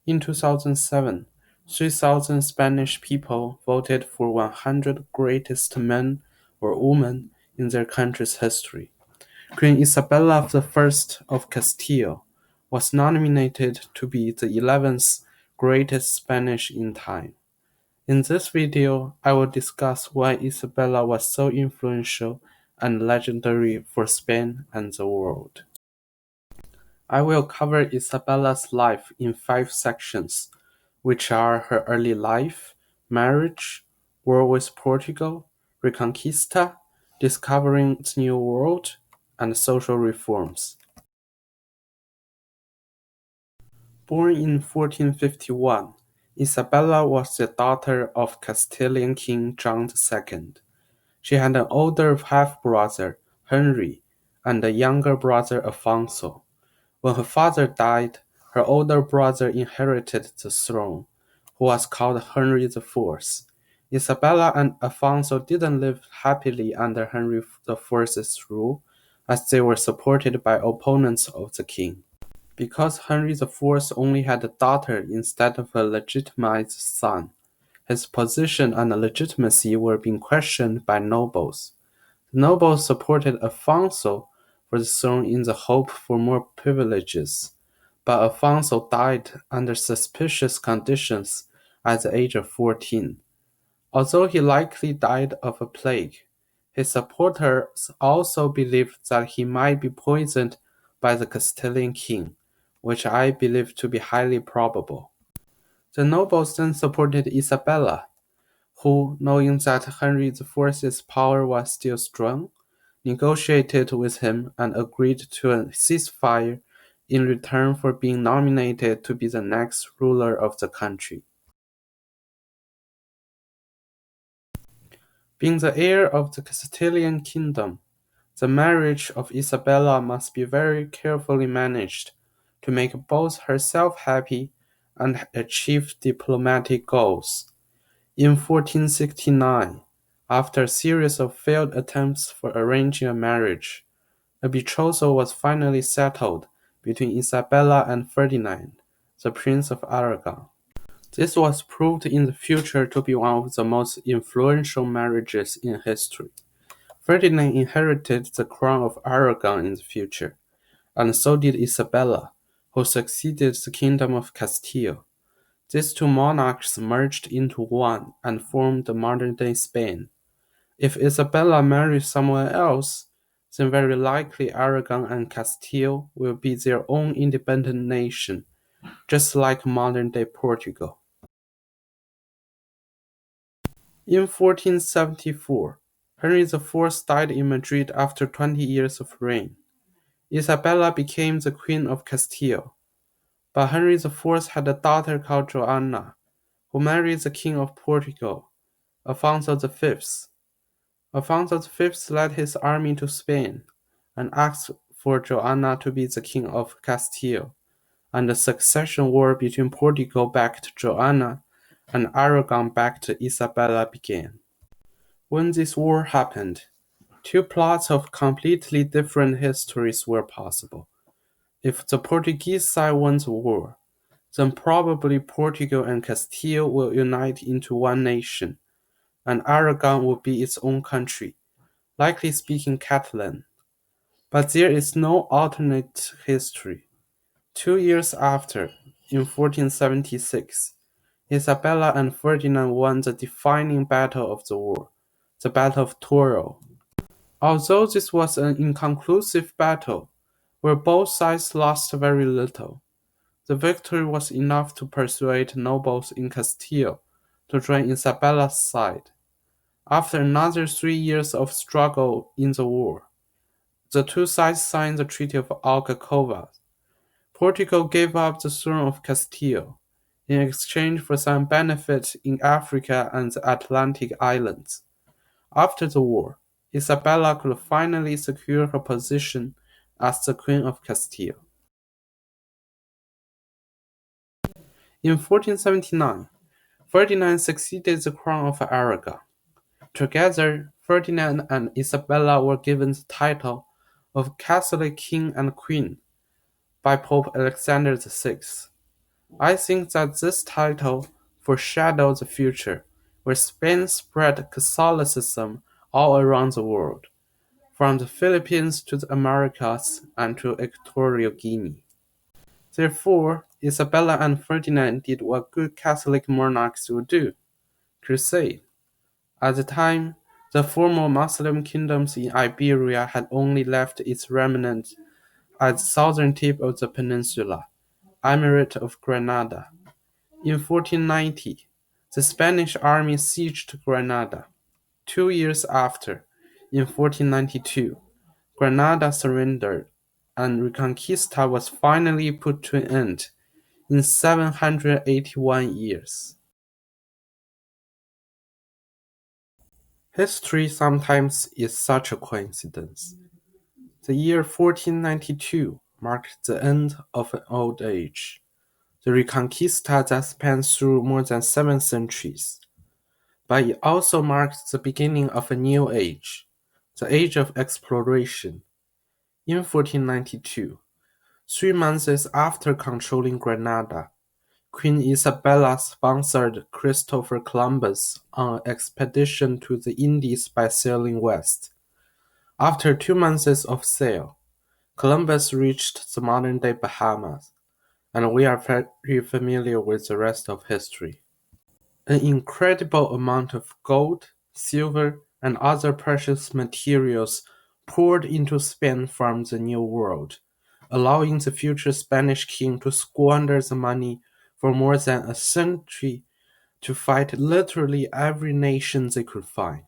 In 2007, 3,000 Spanish people voted for 100 greatest men or women in their country's history. Queen Isabella of Castile was nominated to be the 11th greatest Spanish in time. In this video, I will discuss why Isabella was so influential and legendary for Spain and the world. I will cover Isabella's life in 5 sections, which are her early life, marriage, war with Portugal, Reconquista, discovering the New World, and social reforms. Born in 1451, Isabella was the daughter of Castilian King John II. She had an older half-brother, Henry, and a younger brother, Alfonso. When her father died, her older brother inherited the throne, who was called Henry IV. Isabella and Alfonso didn't live happily under Henry IV's rule, as they were supported by opponents of the king. Because Henry IV only had a daughter instead of a legitimate son, his position and legitimacy were being questioned by nobles. The nobles supported Alfonso for the throne in the hope for more privileges, but Alfonso died under suspicious conditions at the age of 14. Although he likely died of a plague, his supporters also believed that he might be poisoned by the Castilian king, which I believe to be highly probable. The nobles then supported Isabella, who, knowing that Henry IV's power was still strong, negotiated with him and agreed to a ceasefire in return for being nominated to be the next ruler of the country. Being the heir of the Castilian kingdom, the marriage of Isabella must be very carefully managed to make both herself happy and achieve diplomatic goals. In 1469, after a series of failed attempts for arranging a marriage, a betrothal was finally settled between Isabella and Ferdinand, the Prince of Aragon. This was proved in the future to be one of the most influential marriages in history. Ferdinand inherited the crown of Aragon in the future, and so did Isabella, who succeeded the Kingdom of Castile. These two monarchs merged into one and formed the modern-day Spain. If Isabella marries someone else, then very likely Aragon and Castile will be their own independent nation, just like modern-day Portugal. In 1474, Henry IV died in Madrid after 20 years of reign. Isabella became the Queen of Castile, but Henry IV had a daughter called Joanna, who married the King of Portugal, Alfonso V. Alfonso V led his army to Spain and asked for Joanna to be the King of Castile, and the succession war between Portugal-backed Joanna and Aragon-backed Isabella began. When this war happened, two plots of completely different histories were possible. If the Portuguese side wins the war, then probably Portugal and Castile will unite into one nation, and Aragon will be its own country, likely speaking Catalan. But there is no alternate history. 2 years after, in 1476, Isabella and Ferdinand won the defining battle of the war, the Battle of Toro. Although this was an inconclusive battle, where both sides lost very little, the victory was enough to persuade nobles in Castile to join Isabella's side. After another 3 years of struggle in the war, the two sides signed the Treaty of Alcacovas. Portugal gave up the throne of Castile in exchange for some benefit in Africa and the Atlantic islands. After the war, Isabella could finally secure her position as the Queen of Castile. In 1479, Ferdinand succeeded the crown of Aragon. Together, Ferdinand and Isabella were given the title of Catholic King and Queen by Pope Alexander VI. I think that this title foreshadows the future, where Spain spread Catholicism all around the world, from the Philippines to the Americas and to Equatorial Guinea. Therefore, Isabella and Ferdinand did what good Catholic monarchs would do: crusade. At the time, the former Muslim kingdoms in Iberia had only left its remnants at the southern tip of the peninsula, Emirate of Granada. In 1490, the Spanish army sieged Granada. 2 years after, in 1492, Granada surrendered, and Reconquista was finally put to an end in 781 years. History sometimes is such a coincidence. The year 1492 marked the end of an old age, the Reconquista that spanned through more than 7 centuries. But it also marked the beginning of a new age, the age of exploration. In 1492, 3 months after controlling Granada, Queen Isabella sponsored Christopher Columbus on an expedition to the Indies by sailing west. After 2 months of sail, Columbus reached the modern-day Bahamas, and we are very familiar with the rest of history. An incredible amount of gold, silver, and other precious materials poured into Spain from the New World, allowing the future Spanish king to squander the money for more than a century to fight literally every nation they could find.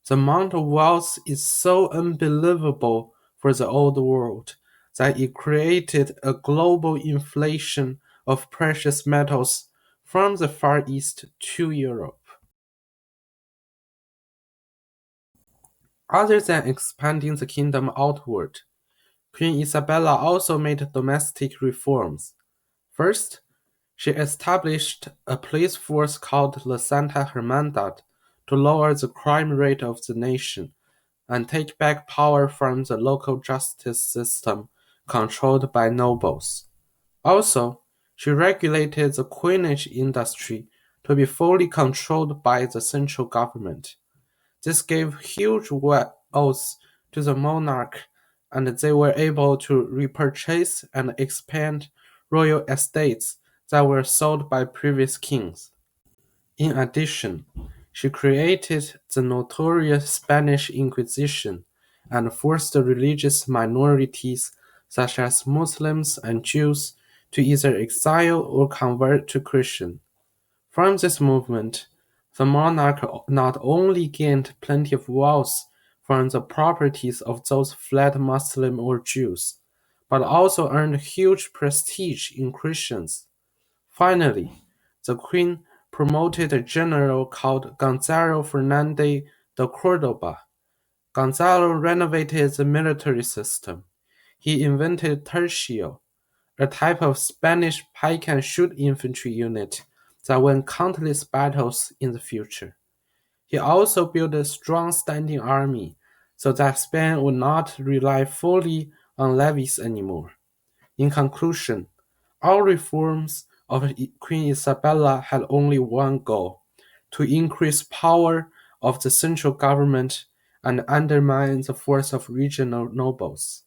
The amount of wealth is so unbelievable for the old world that it created a global inflation of precious metals from the Far East to Europe. Other than expanding the kingdom outward, Queen Isabella also made domestic reforms. First, she established a police force called La Santa Hermandad to lower the crime rate of the nation and take back power from the local justice system controlled by nobles. Also, she regulated the coinage industry to be fully controlled by the central government. This gave huge wealth to the monarch, and they were able to repurchase and expand royal estates that were sold by previous kings. In addition, she created the notorious Spanish Inquisition and forced religious minorities such as Muslims and Jews to either exile or convert to Christian. From this movement, the monarch not only gained plenty of wealth from the properties of those fled Muslims or Jews, but also earned huge prestige in Christians. Finally, the queen promoted a general called Gonzalo Fernandez de Cordoba. Gonzalo renovated the military system. He invented tercio, a type of Spanish pick-and-shoot infantry unit that won countless battles in the future. He also built a strong standing army so that Spain would not rely fully on levies anymore. In conclusion, all reforms of Queen Isabella had only one goal: to increase power of the central government and undermine the force of regional nobles.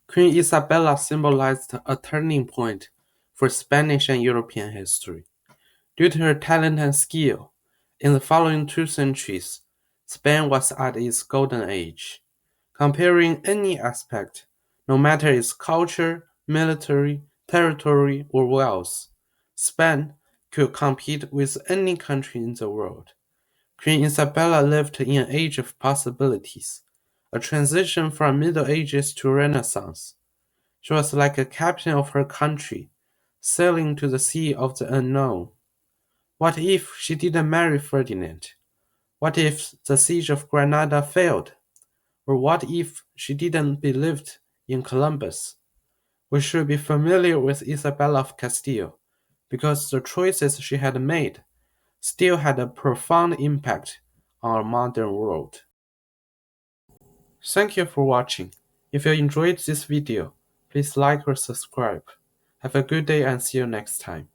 Queen Isabella symbolized a turning point for Spanish and European history. Due to her talent and skill, in the following 2 centuries, Spain was at its golden age. Comparing any aspect, no matter its culture, military, territory, or wealth, Spain could compete with any country in the world. Queen Isabella lived in an age of possibilities, a transition from Middle Ages to Renaissance. She was like a captain of her country, sailing to the sea of the unknown. What if she didn't marry Ferdinand? What if the siege of Granada failed? Or what if she didn't believe in Columbus? We should be familiar with Isabella of Castile, because the choices she had made still had a profound impact on our modern world. Thank you for watching. If you enjoyed this video, please like or subscribe. Have a good day and see you next time.